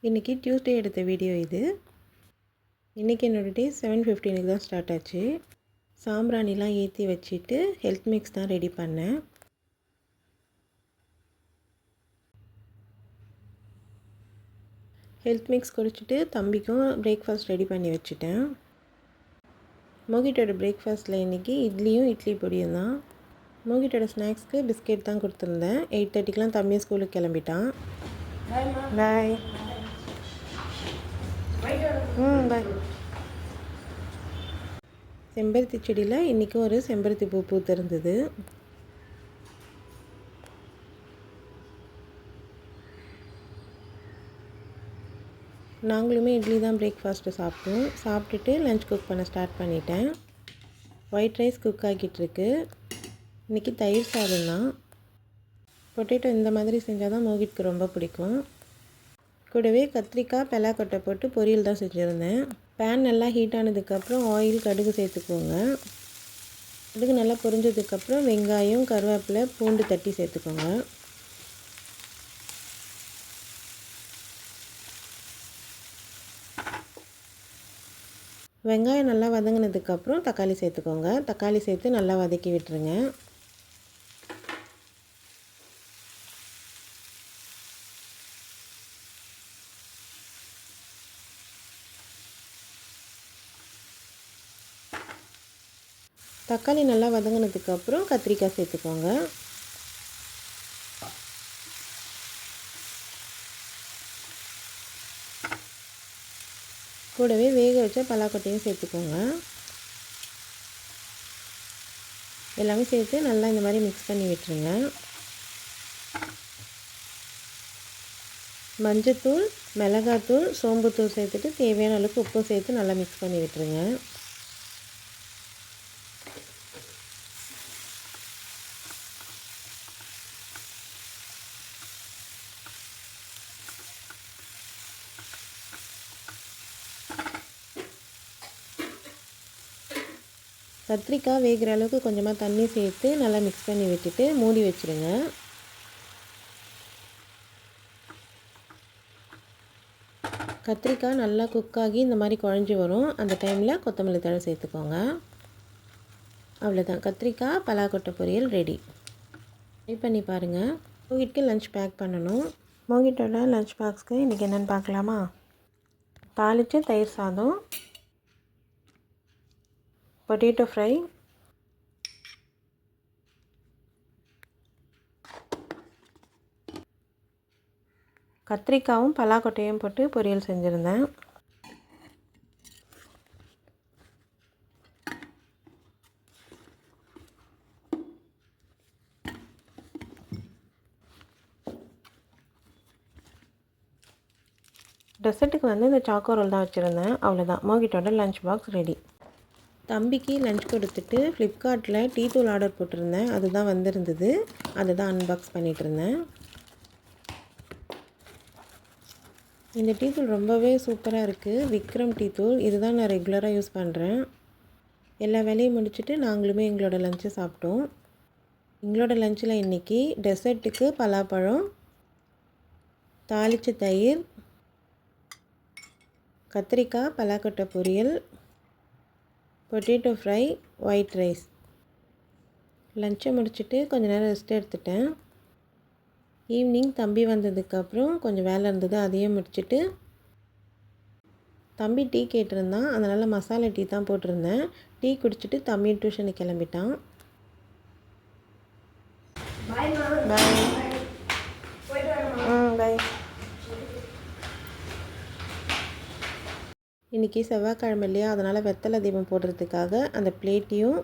இன்றைக்கி டியூஸ்டே எடுத்த வீடியோ இது. இன்றைக்கி என்னோடய டே 7:15க்கு தான் ஸ்டார்ட் ஆச்சு. சாம்பிராணிலாம் ஏற்றி வச்சுட்டு ஹெல்த் மிக்ஸ் தான் ரெடி பண்ணேன். ஹெல்த் மிக்ஸ் குடிச்சிட்டு தம்பிக்கும் பிரேக்ஃபாஸ்ட் ரெடி பண்ணி வச்சுட்டேன். மோகிட்டோட பிரேக்ஃபாஸ்ட்டில் இன்றைக்கி இட்லியும் இட்லி பொடியும் தான். மோகிட்டோட ஸ்நாக்ஸ்க்கு பிஸ்கெட் தான் கொடுத்துருந்தேன். 8:30க்கெலாம் தம்பி ஸ்கூலுக்கு கிளம்பிட்டான். பாய். பாய். செம்பருத்தி செடியில் இன்றைக்கும் ஒரு செம்பருத்தி பூ பூத்திருந்தது. நாங்களுமே இட்லி தான் பிரேக்ஃபாஸ்ட்டு சாப்பிட்டோம். சாப்பிட்டுட்டு லஞ்ச் குக் பண்ண ஸ்டார்ட் பண்ணிட்டேன். ஒயிட் ரைஸ் குக் ஆகிட்டுருக்கு. இன்றைக்கி தயிர் சாதம் தான். பொட்டேட்டோ இந்த மாதிரி செஞ்சால் தான் மோகிட்க்கு ரொம்ப பிடிக்கும். கூடவே கத்திரிக்காய் பலாக்கொட்டை போட்டு பொரியல் தான் செஞ்சுருந்தேன். பேன் நல்லா ஹீட் ஆனதுக்கப்புறம் ஆயில் கடுகு சேர்த்துக்கோங்க. கடுகு நல்லா பொரிஞ்சதுக்கப்புறம் வெங்காயம் கருவேப்பிலை பூண்டு தட்டி சேர்த்துக்கோங்க. வெங்காயம் நல்லா வதங்கினதுக்கப்புறம் தக்காளி சேர்த்துக்கோங்க. தக்காளி சேர்த்து நல்லா வதக்கி விட்டுருங்க. தக்காளி நல்லா வதங்கினதுக்கப்புறம் கத்திரிக்காய் சேர்த்துக்கோங்க. கூடவே வேக வச்ச பலாக்கொட்டையும் சேர்த்துக்கோங்க. எல்லாமே சேர்த்து நல்லா இந்த மாதிரி மிக்ஸ் பண்ணி விட்டுருங்க. மஞ்சத்தூள், மிளகாத்தூள், சோம்புத்தூள் சேர்த்துட்டு தேவையான அளவுக்கு உப்பும் சேர்த்து நல்லா மிக்ஸ் பண்ணி விட்டுருங்க. கத்திரிக்காய் வேகிற அளவுக்கு கொஞ்சமாக தண்ணி சேர்த்து நல்லா மிக்ஸ் பண்ணி விட்டுட்டு மூடி வச்சுருங்க. கத்திரிக்காய் நல்லா குக்காகி இந்த மாதிரி குழஞ்சி வரும். அந்த டைமில் கொத்தமல்லி தழை சேர்த்துக்கோங்க. அவ்வளோதான், கத்திரிக்காய் பலாக்கொட்டை பொரியல் ரெடி. ட்ரை பண்ணி பாருங்கள். மோகிட்க்கு லஞ்ச் பேக் பண்ணணும். மோகிட்டோட லஞ்ச் பாக்ஸ்க்கு இன்றைக்கி என்னென்னு பார்க்கலாமா? தாளித்து தயிர் சாதம், பொட்டேட்டோ ஃப்ரை, கத்திரிக்காயும் பலாக்கொட்டையும் போட்டு பொரியல் செஞ்சுருந்தேன். டெசர்ட்டுக்கு இந்த சாக்கோ ரோல் தான் வச்சுருந்தேன். அவ்வளோதான், மோகிட்டோட லஞ்ச் பாக்ஸ் ரெடி. தம்பிக்கு லஞ்ச் கொடுத்துட்டு ஃப்ளிப்கார்ட்டில் டீ தூள் ஆர்டர் போட்டிருந்தேன். அதுதான் வந்திருந்தது. அதை தான் அன்பாக்ஸ் பண்ணிகிட்டு இருந்தேன். இந்த டீ தூள் ரொம்பவே சூப்பராக இருக்குது. விக்ரம் டீ தூள். இதுதான் நான் ரெகுலராக யூஸ் பண்ணுறேன். எல்லா வேலையும் முடிச்சுட்டு நாங்களுமே எங்களோட லஞ்சை சாப்பிட்டோம். எங்களோட லஞ்சில் இன்றைக்கி டெசர்ட்டுக்கு பலாப்பழம், தாளித்த தயிர், கத்திரிக்காய் பலாக்கொட்டை பொரியல், பொட்டேட்டோ ஃப்ரை, ஒயிட் ரைஸ். லஞ்சை முடிச்சுட்டு கொஞ்சம் நேரம் ரெஸ்ட் எடுத்துட்டேன். ஈவினிங் தம்பி வந்ததுக்கப்புறம் கொஞ்சம் வேலை இருந்தது, அதையும் முடிச்சுட்டு தம்பி டீ கேட்டிருந்தான். அதனால் மசாலா டீ தான் போட்டிருந்தேன். டீ குடிச்சிட்டு தம்பி டியூஷனுக்கு கிளம்பிட்டான். பாய். பாய். இன்றைக்கி செவ்வாய்க்கிழமை இல்லையா, அதனால் வெத்தலை தீபம் போடுறதுக்காக அந்த பிளேட்டையும்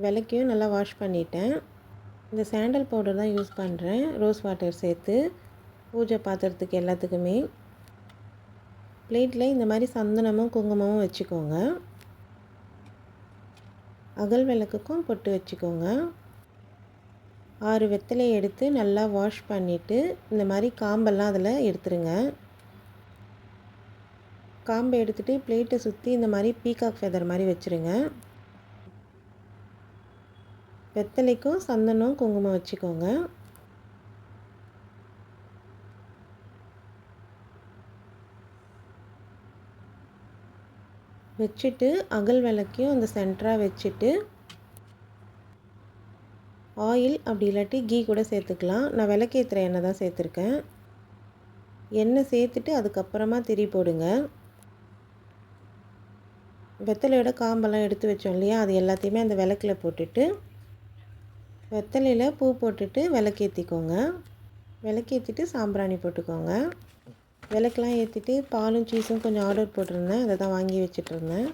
விளக்கையும் நல்லா வாஷ் பண்ணிட்டேன். இந்த சாண்டல் பவுடர் தான் யூஸ் பண்ணுறேன், ரோஸ் வாட்டர் சேர்த்து பூஜை பாத்திரத்துக்கு எல்லாத்துக்குமே. பிளேட்டில் இந்த மாதிரி சந்தனமும் குங்குமமும் வச்சுக்கோங்க. அகல் விளக்குக்கும் பொட்டு வச்சுக்கோங்க. 6 வெத்தலையை எடுத்து நல்லா வாஷ் பண்ணிவிட்டு இந்த மாதிரி காம்பெல்லாம் அதில் எடுத்துருங்க. காம்பை எடுத்துகிட்டு பிளேட்டை சுற்றி இந்த மாதிரி பீகாக் ஃபெதர் மாதிரி வச்சுருங்க. வெத்தலைக்கும் சந்தனம் குங்குமம் வச்சுக்கோங்க. வச்சுட்டு அகல் விளக்கையும் அந்த சென்டராக வச்சுட்டு ஆயில் அப்படி இல்லாட்டி கீ கூட சேர்த்துக்கலாம். நான் விளக்கேற்றுற எண்ணெய் தான் சேர்த்துருக்கேன். எண்ணெய் சேர்த்துட்டு அதுக்கப்புறமா திரி போடுங்க. வெத்தலையோட காம்பெல்லாம் எடுத்து வச்சோம் இல்லையா, அது எல்லாத்தையுமே அந்த விளக்கில் போட்டுட்டு வெத்தலையில் பூ போட்டுட்டு விளக்கேற்றிக்கோங்க. விளக்கேற்றிட்டு சாம்பிராணி போட்டுக்கோங்க. விளக்கெலாம் ஏற்றிட்டு பாலும் சீஸும் கொஞ்சம் ஆர்டர் போட்டிருந்தேன், அதை தான் வாங்கி வச்சிட்ருந்தேன்.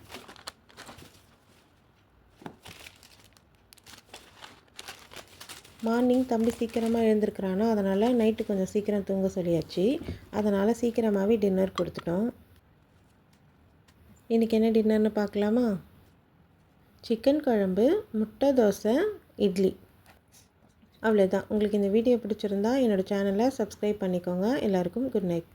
மார்னிங் தம்பி சீக்கிரமாக எழுந்திருக்கிறானோ, அதனால் நைட்டு கொஞ்சம் சீக்கிரம் தூங்க சொல்லியாச்சு. அதனால் சீக்கிரமாகவே டின்னர் கொடுத்துட்டோம். இன்றைக்கி என்ன டின்னர்னு பார்க்கலாமா? சிக்கன் குழம்பு, முட்டை தோசை, இட்லி. அவ்வளோதான். உங்களுக்கு இந்த வீடியோ பிடிச்சிருந்தா என்னோடய சேனலை சப்ஸ்கிரைப் பண்ணிக்கோங்க. எல்லாருக்கும் குட் நைட்.